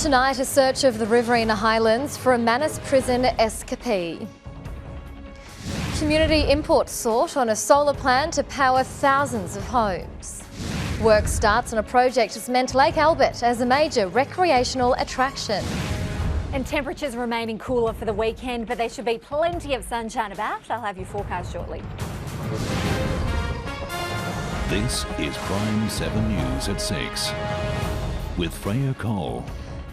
Tonight, a search of the Riverina Highlands for a Manus prison escapee. Community input sought on a solar plan to power thousands of homes. Work starts on a project to cement Lake Albert as a major recreational attraction. And temperatures remaining cooler for the weekend, but there should be plenty of sunshine about. I'll have your forecast shortly. This is PRIME7 News at 6 with Freya Cole.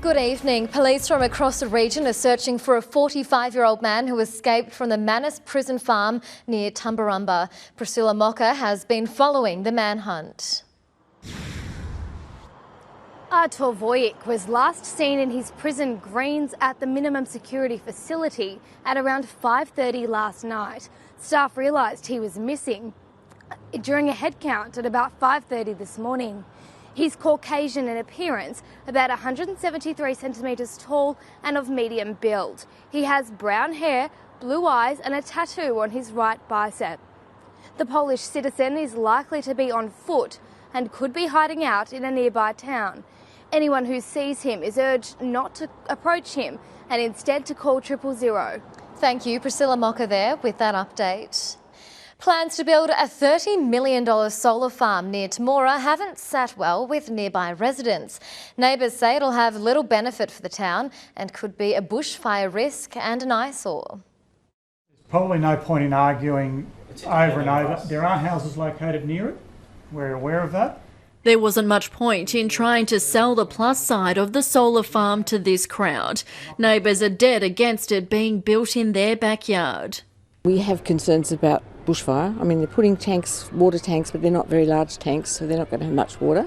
Good evening. Police from across the region are searching for a 45-year-old man who escaped from the Manus prison farm near Tumbarumba. Priscilla Mocker has been following the manhunt. Artur Vojic was last seen in his prison greens at the minimum security facility at around 5:30 last night. Staff realised he was missing during a head count at about 5:30 this morning. He's Caucasian in appearance, about 173 centimetres tall and of medium build. He has brown hair, blue eyes and a tattoo on his right bicep. The Polish citizen is likely to be on foot and could be hiding out in a nearby town. Anyone who sees him is urged not to approach him and instead to call 000. Thank you, Priscilla Mocker there with that update. Plans to build a $30 million solar farm near Temora haven't sat well with nearby residents. Neighbours say it'll have little benefit for the town and could be a bushfire risk and an eyesore. There's probably no point in arguing over and over. There are houses located near it. We're aware of that. There wasn't much point in trying to sell the plus side of the solar farm to this crowd. Neighbours are dead against it being built in their backyard. We have concerns about bushfire. I mean, they're putting tanks, water tanks, but they're not very large tanks, so they're not going to have much water.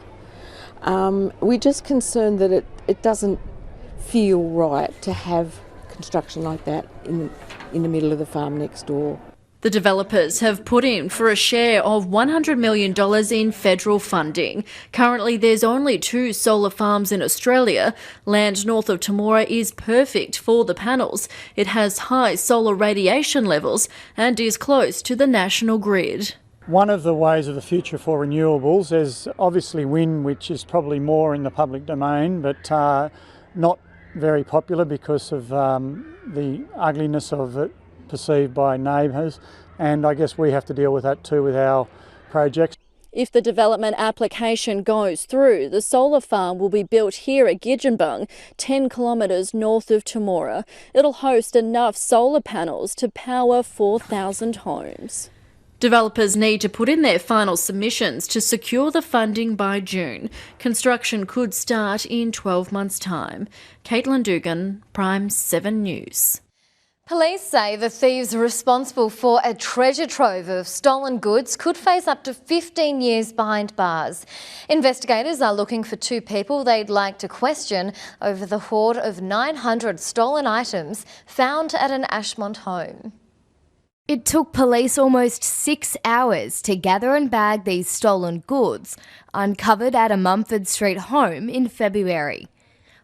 We're just concerned that it doesn't feel right to have construction like that in the middle of the farm next door. The developers have put in for a share of $100 million in federal funding. Currently, there's only 2 solar farms in Australia. Land north of Temora is perfect for the panels. It has high solar radiation levels and is close to the national grid. One of the ways of the future for renewables is obviously wind, which is probably more in the public domain, but not very popular because of the ugliness of it perceived by neighbours, and I guess we have to deal with that too with our projects. If the development application goes through, the solar farm will be built here at Gidgenbung, 10 kilometres north of Temora. It'll host enough solar panels to power 4,000 homes. Developers need to put in their final submissions to secure the funding by June. Construction could start in 12 months' time. Caitlin Dugan, PRIME7 News. Police say the thieves responsible for a treasure trove of stolen goods could face up to 15 years behind bars. Investigators are looking for 2 people they'd like to question over the hoard of 900 stolen items found at an Ashmont home. It took police almost 6 hours to gather and bag these stolen goods, uncovered at a Mumford Street home in February.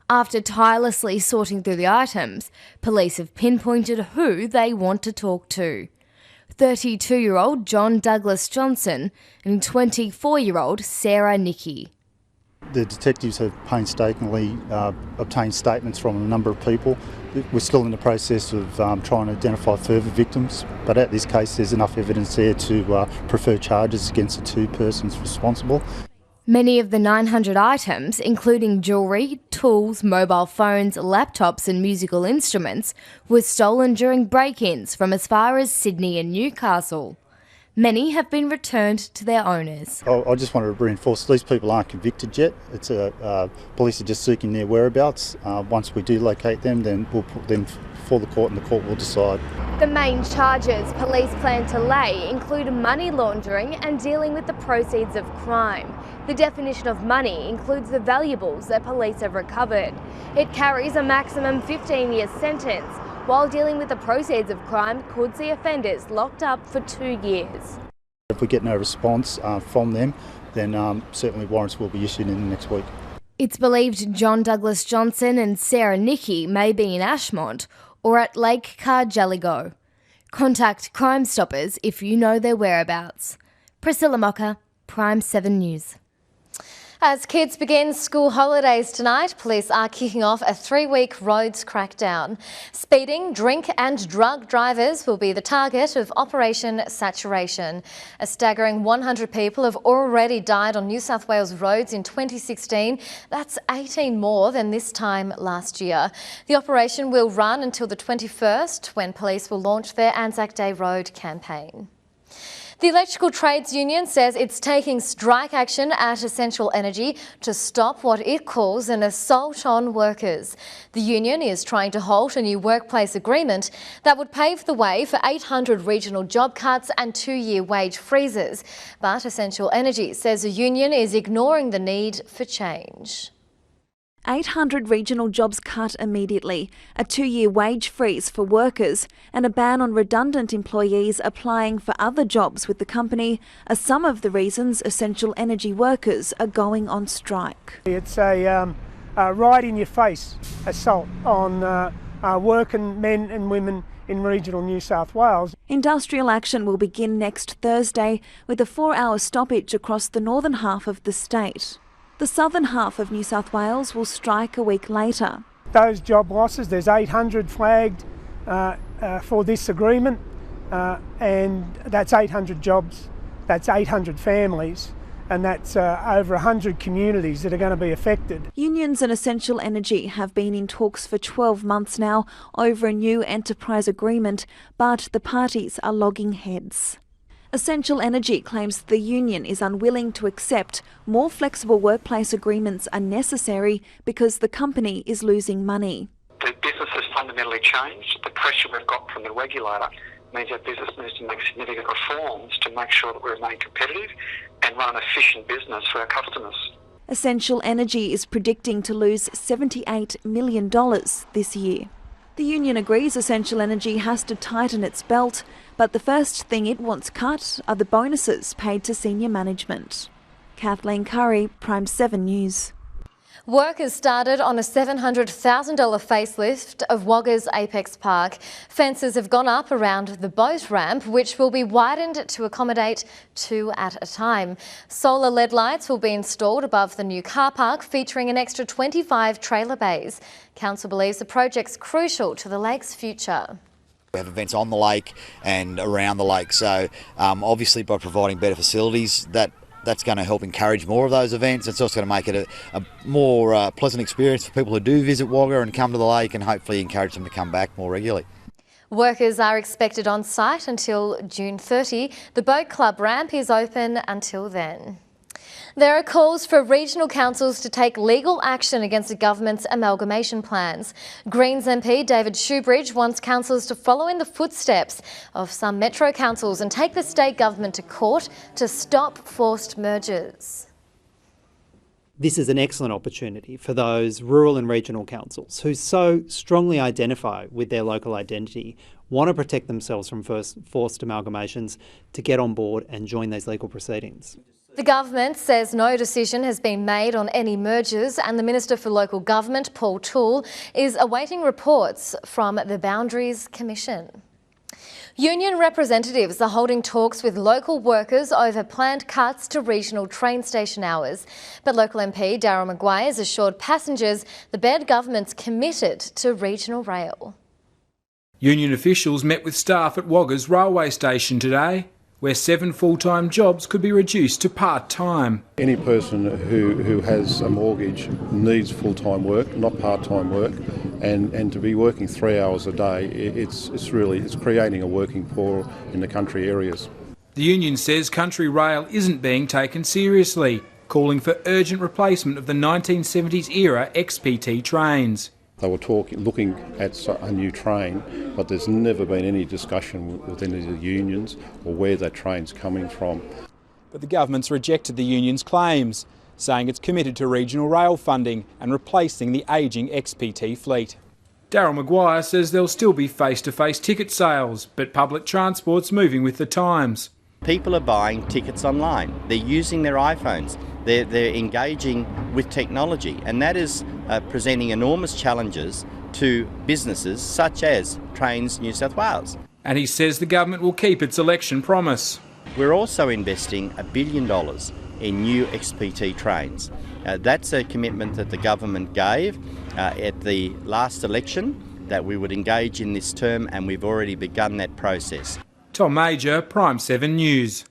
After tirelessly sorting through the items, police have pinpointed who they want to talk to. 32-year-old John Douglas Johnson and 24-year-old Sarah Nicky. The detectives have painstakingly obtained statements from a number of people. We're still in the process of trying to identify further victims, but at this case there's enough evidence there to prefer charges against the 2 persons responsible. Many of the 900 items, including jewellery, tools, mobile phones, laptops and musical instruments, were stolen during break-ins from as far as Sydney and Newcastle. Many have been returned to their owners. I just wanted to reinforce these people aren't convicted yet. Police are just seeking their whereabouts. Once we do locate them, then we'll put them before the court and the court will decide. The main charges police plan to lay include money laundering and dealing with the proceeds of crime. The definition of money includes the valuables that police have recovered. It carries a maximum 15-year sentence, while dealing with the proceeds of crime could see offenders locked up for 2 years. If we get no response from them, then certainly warrants will be issued in the next week. It's believed John Douglas Johnson and Sarah Nicky may be in Ashmont or at Lake Cargelligo. Contact Crime Stoppers if you know their whereabouts. Priscilla Mocker, PRIME7 News. As kids begin school holidays tonight, police are kicking off a 3-week roads crackdown. Speeding, drink and drug drivers will be the target of Operation Saturation. A staggering 100 people have already died on New South Wales roads in 2016. That's 18 more than this time last year. The operation will run until the 21st, when police will launch their Anzac Day Road campaign. The Electrical Trades Union says it's taking strike action at Essential Energy to stop what it calls an assault on workers. The union is trying to halt a new workplace agreement that would pave the way for 800 regional job cuts and 2-year wage freezes. But Essential Energy says the union is ignoring the need for change. 800 regional jobs cut immediately, a 2-year wage freeze for workers and a ban on redundant employees applying for other jobs with the company are some of the reasons Essential Energy workers are going on strike. It's a right in your face assault on working men and women in regional New South Wales. Industrial action will begin next Thursday with a 4-hour stoppage across the northern half of the state. The southern half of New South Wales will strike a week later. Those job losses, there's 800 flagged for this agreement, and that's 800 jobs, that's 800 families, and that's over 100 communities that are going to be affected. Unions and Essential Energy have been in talks for 12 months now over a new enterprise agreement, but the parties are logging heads. Essential Energy claims the union is unwilling to accept more flexible workplace agreements are necessary because the company is losing money. The business has fundamentally changed. The pressure we've got from the regulator means that business needs to make significant reforms to make sure that we remain competitive and run an efficient business for our customers. Essential Energy is predicting to lose $78 million this year. The union agrees Essential Energy has to tighten its belt, but the first thing it wants cut are the bonuses paid to senior management. Kathleen Curry, PRIME7 News. Work has started on a $700,000 facelift of Wagga's Apex Park. Fences have gone up around the boat ramp, which will be widened to accommodate 2 at a time. Solar LED lights will be installed above the new car park, featuring an extra 25 trailer bays. Council believes the project's crucial to the lake's future. We have events on the lake and around the lake, so obviously by providing better facilities, that's going to help encourage more of those events. It's also going to make it a more pleasant experience for people who do visit Wagga and come to the lake, and hopefully encourage them to come back more regularly. Workers are expected on site until June 30. The Boat Club ramp is open until then. There are calls for regional councils to take legal action against the government's amalgamation plans. Greens MP David Shoebridge wants councils to follow in the footsteps of some metro councils and take the state government to court to stop forced mergers. This is an excellent opportunity for those rural and regional councils who so strongly identify with their local identity, want to protect themselves from forced amalgamations, to get on board and join these legal proceedings. The government says no decision has been made on any mergers, and the Minister for Local Government, Paul Toole, is awaiting reports from the Boundaries Commission. Union representatives are holding talks with local workers over planned cuts to regional train station hours. But local MP Darryl Maguire has assured passengers the Baird government's committed to regional rail. Union officials met with staff at Wagga's railway station today, where 7 full-time jobs could be reduced to part-time. Any person who has a mortgage needs full-time work, not part-time work, and to be working 3 hours a day, it's creating a working poor in the country areas. The union says country rail isn't being taken seriously, calling for urgent replacement of the 1970s era XPT trains. They were looking at a new train, but there's never been any discussion with any of the unions or where that train's coming from. But the government's rejected the union's claims, saying it's committed to regional rail funding and replacing the ageing XPT fleet. Darryl Maguire says there'll still be face-to-face ticket sales, but public transport's moving with the times. People are buying tickets online. They're using their iPhones. They're engaging with technology, and that is presenting enormous challenges to businesses such as Trains New South Wales. And he says the government will keep its election promise. We're also investing $1 billion in new XPT trains. That's a commitment that the government gave at the last election, that we would engage in this term, and we've already begun that process. Tom Major, PRIME7 News.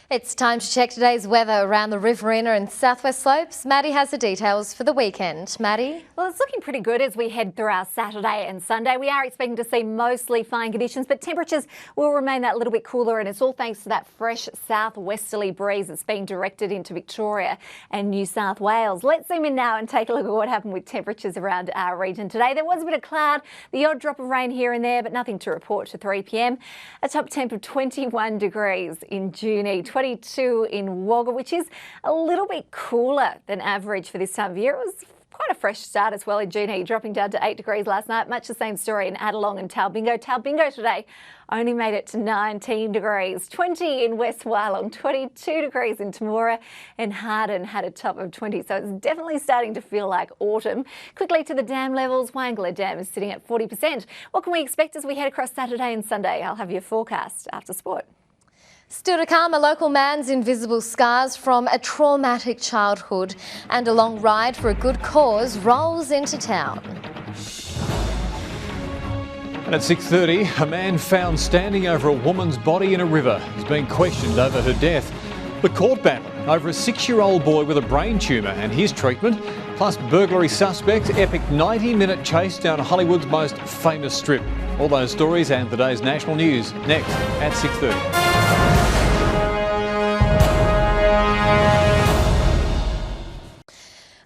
It's time to check today's weather around the Riverina and southwest slopes. Maddie has the details for the weekend. Maddie? Well, it's looking pretty good as we head through our Saturday and Sunday. We are expecting to see mostly fine conditions, but temperatures will remain that little bit cooler, and it's all thanks to that fresh southwesterly breeze that's being directed into Victoria and New South Wales. Let's zoom in now and take a look at what happened with temperatures around our region today. There was a bit of cloud, the odd drop of rain here and there, but nothing to report to 3 p.m. A top temp of 21 degrees in Junee, 22 in Wagga, which is a little bit cooler than average for this time of year. It was quite a fresh start as well in Junee, dropping down to 8 degrees last night. Much the same story in Adelong and Talbingo. Talbingo today only made it to 19 degrees, 20 in West Wyalong, 22 degrees in Temora, and Hardin had a top of 20. So it's definitely starting to feel like autumn. Quickly to the dam levels, Wangala Dam is sitting at 40%. What can we expect as we head across Saturday and Sunday? I'll have your forecast after sport. Still to come, a local man's invisible scars from a traumatic childhood, and a long ride for a good cause rolls into town. And at 6:30, a man found standing over a woman's body in a river is being questioned over her death. The court battle over a 6-year-old boy with a brain tumour and his treatment, plus burglary suspect, epic 90-minute chase down Hollywood's most famous strip. All those stories and today's national news next at 6:30.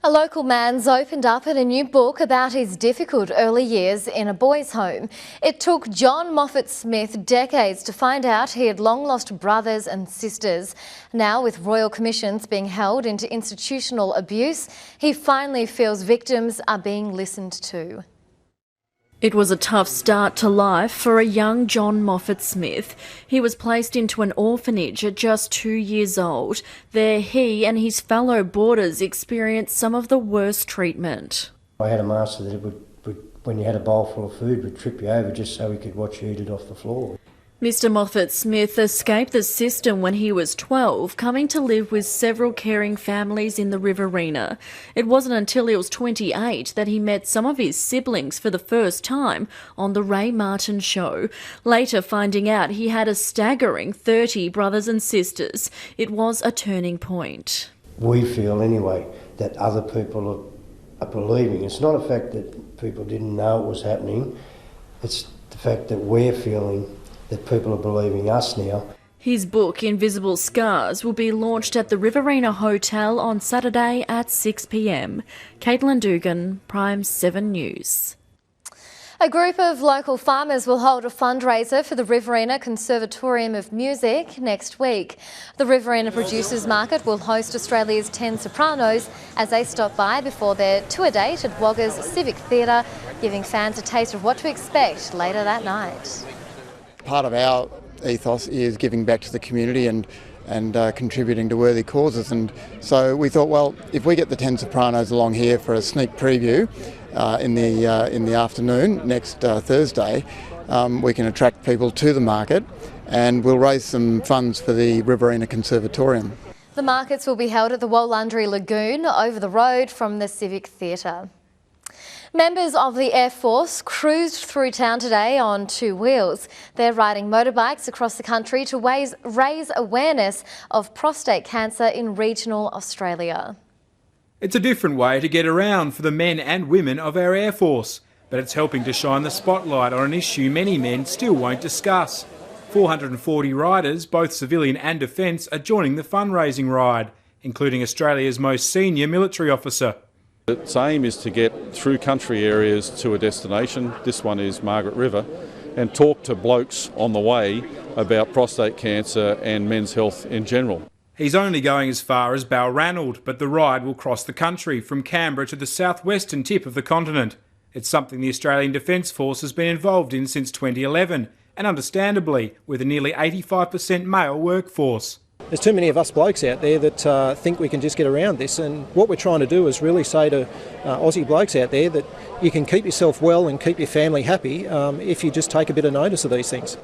A local man's opened up in a new book about his difficult early years in a boys' home. It took John Moffat Smith decades to find out he had long lost brothers and sisters. Now, with royal commissions being held into institutional abuse, he finally feels victims are being listened to. It was a tough start to life for a young John Moffat Smith. He was placed into an orphanage at just 2 years old. There he and his fellow boarders experienced some of the worst treatment. I had a master that when you had a bowl full of food, would trip you over just so he could watch you eat it off the floor. Mr. Moffat Smith escaped the system when he was 12, coming to live with several caring families in the Riverina. It wasn't until he was 28 that he met some of his siblings for the first time on the Ray Martin show, later finding out he had a staggering 30 brothers and sisters. It was a turning point. We feel anyway that other people are believing. It's not a fact that people didn't know it was happening, it's the fact that we're feeling that people are believing us now. His book, Invisible Scars, will be launched at the Riverina Hotel on Saturday at 6 p.m. Caitlin Dugan, PRIME7 News. A group of local farmers will hold a fundraiser for the Riverina Conservatorium of Music next week. The Riverina Producers Market will host Australia's 10 sopranos as they stop by before their tour date at Wagga's Civic Theatre, giving fans a taste of what to expect later that night. Part of our ethos is giving back to the community and contributing to worthy causes, and so we thought, well, if we get the 10 sopranos along here for a sneak preview in the afternoon next Thursday, we can attract people to the market and we'll raise some funds for the Riverina Conservatorium. The markets will be held at the Wollundry Lagoon over the road from the Civic Theatre. Members of the Air Force cruised through town today on 2 wheels. They're riding motorbikes across the country to raise awareness of prostate cancer in regional Australia. It's a different way to get around for the men and women of our Air Force, but it's helping to shine the spotlight on an issue many men still won't discuss. 440 riders, both civilian and defence, are joining the fundraising ride, including Australia's most senior military officer. Its aim is to get through country areas to a destination, this one is Margaret River, and talk to blokes on the way about prostate cancer and men's health in general. He's only going as far as Balranald, but the ride will cross the country from Canberra to the southwestern tip of the continent. It's something the Australian Defence Force has been involved in since 2011, and understandably, with a nearly 85% male workforce. There's too many of us blokes out there that think we can just get around this, and what we're trying to do is really say to Aussie blokes out there that you can keep yourself well and keep your family happy if you just take a bit of notice of these things.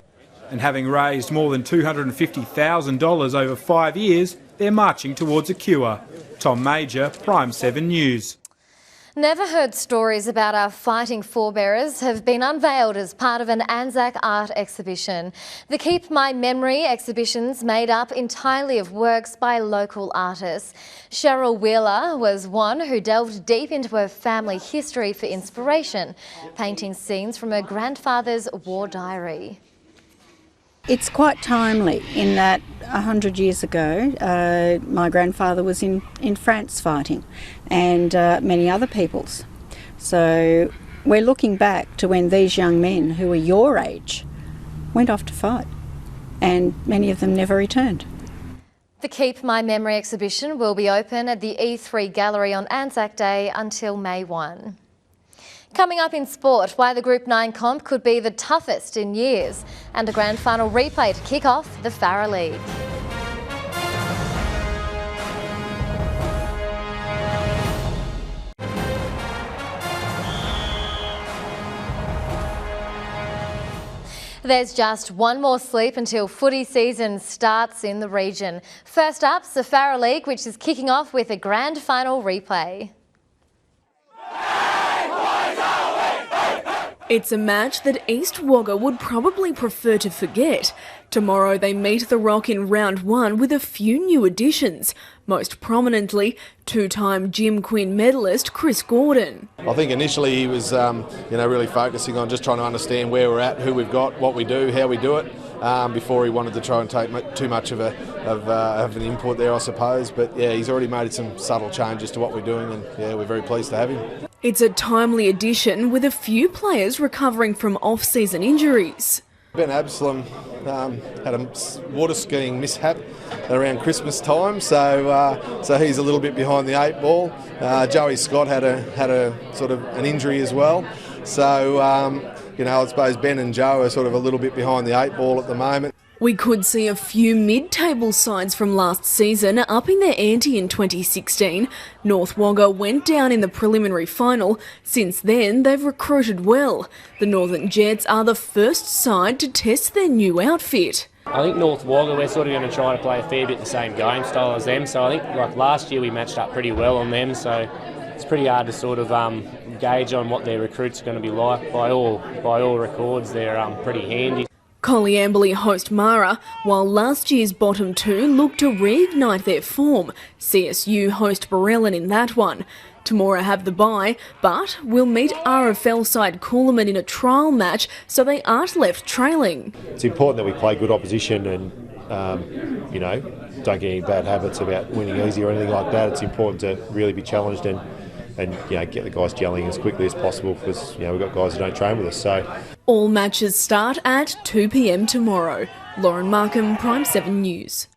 And having raised more than $250,000 over 5 years, they're marching towards a cure. Tom Major, PRIME7 News. Never heard stories about our fighting forebearers have been unveiled as part of an Anzac art exhibition. The Keep My Memory exhibition's made up entirely of works by local artists. Cheryl Wheeler was one who delved deep into her family history for inspiration, painting scenes from her grandfather's war diary. It's quite timely in that 100 years ago my grandfather was in France fighting, and many other peoples. So we're looking back to when these young men who were your age went off to fight, and many of them never returned. The Keep My Memory exhibition will be open at the E3 Gallery on Anzac Day until May 1. Coming up in sport, why the Group 9 comp could be the toughest in years, and a grand final replay to kick off the Farah League. There's just one more sleep until footy season starts in the region. First up, the Farah League, which is kicking off with a grand final replay. It's a match that East Wagga would probably prefer to forget. Tomorrow they meet the Rock in round 1 with a few new additions, most prominently two-time Jim Quinn medalist Chris Gordon. I think initially he was really focusing on just trying to understand where we're at, who we've got, what we do, how we do it, before he wanted to try and take too much of an input there, I suppose. But yeah, he's already made some subtle changes to what we're doing, and yeah, we're very pleased to have him. It's a timely addition with a few players recovering from off-season injuries. Ben Absalom had a water skiing mishap around Christmas time, so he's a little bit behind the 8 ball. Joey Scott had a sort of an injury as well, so I suppose Ben and Joe are sort of a little bit behind the 8 ball at the moment. We could see a few mid-table sides from last season upping their ante in 2016. North Wagga went down in the preliminary final. Since then, they've recruited well. The Northern Jets are the first side to test their new outfit. I think North Wagga, we're sort of going to try to play a fair bit the same game style as them. So I think like last year we matched up pretty well on them. So it's pretty hard to sort of gauge on what their recruits are going to be like. By all records, they're pretty handy. Colliamberley host Mara, while last year's bottom 2 look to reignite their form. CSU host Barellan in that one. Temora have the bye, but will meet RFL side Coolaman in a trial match, so they aren't left trailing. It's important that we play good opposition and, don't get any bad habits about winning easy or anything like that. It's important to really be challenged and get the guys gelling as quickly as possible, because we've got guys who don't train with us. So all matches start at 2 p.m. tomorrow. Lauren Markham, PRIME7 News.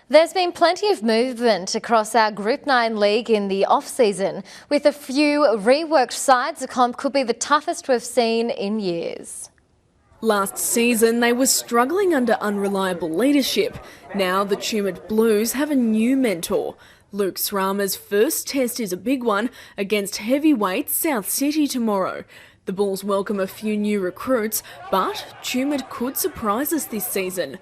There's been plenty of movement across our Group 9 league in the off-season. With a few reworked sides, the comp could be the toughest we've seen in years. Last season, they were struggling under unreliable leadership. Now the Tumut Blues have a new mentor. Luke Srama's first test is a big one against heavyweight South City tomorrow. The Bulls welcome a few new recruits, but Tumut could surprise us this season.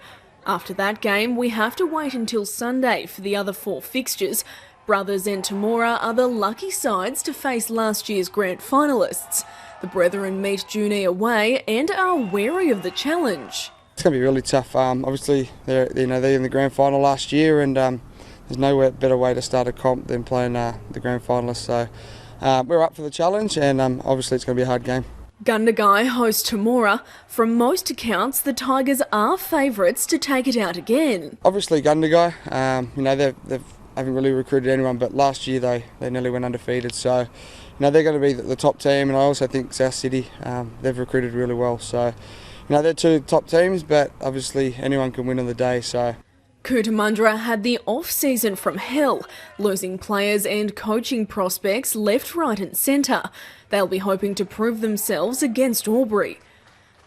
After that game, we have to wait until Sunday for the other 4 fixtures. Brothers and Temora are the lucky sides to face last year's grand finalists. The Brethren meet Junee away and are wary of the challenge. It's going to be really tough. Obviously, they're in the grand final last year, and there's no better way to start a comp than playing the grand finalists. So we're up for the challenge, and obviously it's going to be a hard game. Gundagai host Temora. From most accounts, the Tigers are favourites to take it out again. Obviously Gundagai, they haven't really recruited anyone, but last year they nearly went undefeated. So they're going to be the top team, and I also think South City, they've recruited really well. So they're 2 top teams, but obviously anyone can win on the day. So Cootamundra had the off-season from hell, losing players and coaching prospects left, right and centre. They'll be hoping to prove themselves against Albury.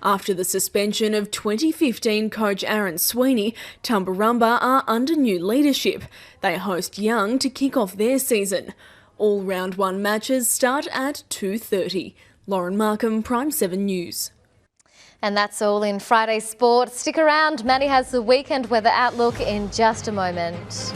After the suspension of 2015 coach Aaron Sweeney, Tumbarumba are under new leadership. They host Young to kick off their season. All round 1 matches start at 2:30. Lauren Markham, PRIME7 News. And that's all in Friday Sport. Stick around, Maddie has the weekend weather outlook in just a moment.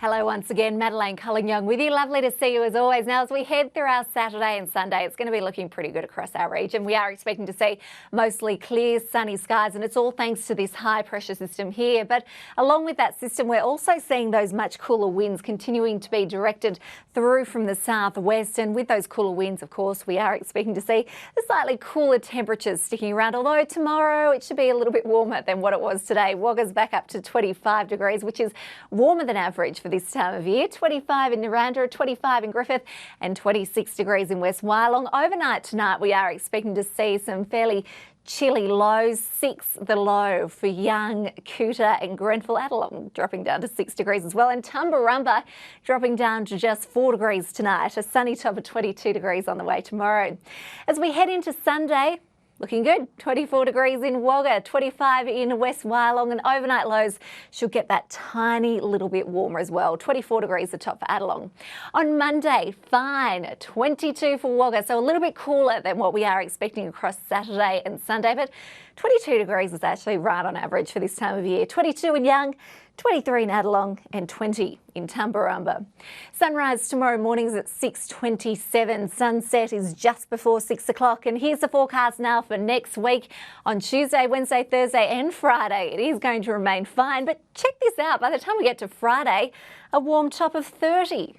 Hello once again, Madeleine Cullen-Young with you. Lovely to see you as always. Now, as we head through our Saturday and Sunday, it's going to be looking pretty good across our region. We are expecting to see mostly clear, sunny skies, and it's all thanks to this high pressure system here. But along with that system, we're also seeing those much cooler winds continuing to be directed through from the southwest. And with those cooler winds, of course, we are expecting to see the slightly cooler temperatures sticking around. Although tomorrow it should be a little bit warmer than what it was today. Wagga's back up to 25 degrees, which is warmer than average for this time of year. 25 in Narrandera, 25 in Griffith and 26 degrees in West Wyalong. Overnight tonight we are expecting to see some fairly chilly lows. 6 the low for Young, Coota and Grenfell. Adelong dropping down to 6 degrees as well, and Tumbarumba dropping down to just 4 degrees tonight. A sunny top of 22 degrees on the way tomorrow. As we head into Sunday, looking good. 24 degrees in Wagga, 25 in West Wyalong, and overnight lows should get that tiny little bit warmer as well. 24 degrees the top for Adelong. On Monday, fine, 22 for Wagga, so a little bit cooler than what we are expecting across Saturday and Sunday, but 22 degrees is actually right on average for this time of year. 22 in Young, 23 in Adelong and 20 in Tumbarumba. Sunrise tomorrow morning is at 6:27. Sunset is just before 6 o'clock. And here's the forecast now for next week. On Tuesday, Wednesday, Thursday and Friday, it is going to remain fine. But check this out. By the time we get to Friday, a warm top of 30.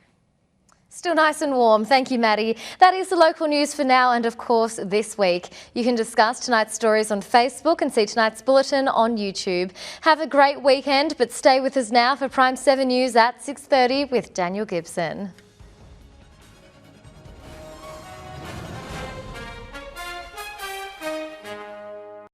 Still nice and warm. Thank you, Maddie. That is the local news for now and, of course, this week. You can discuss tonight's stories on Facebook and see tonight's bulletin on YouTube. Have a great weekend, but stay with us now for Prime 7 News at 6:30 with Daniel Gibson.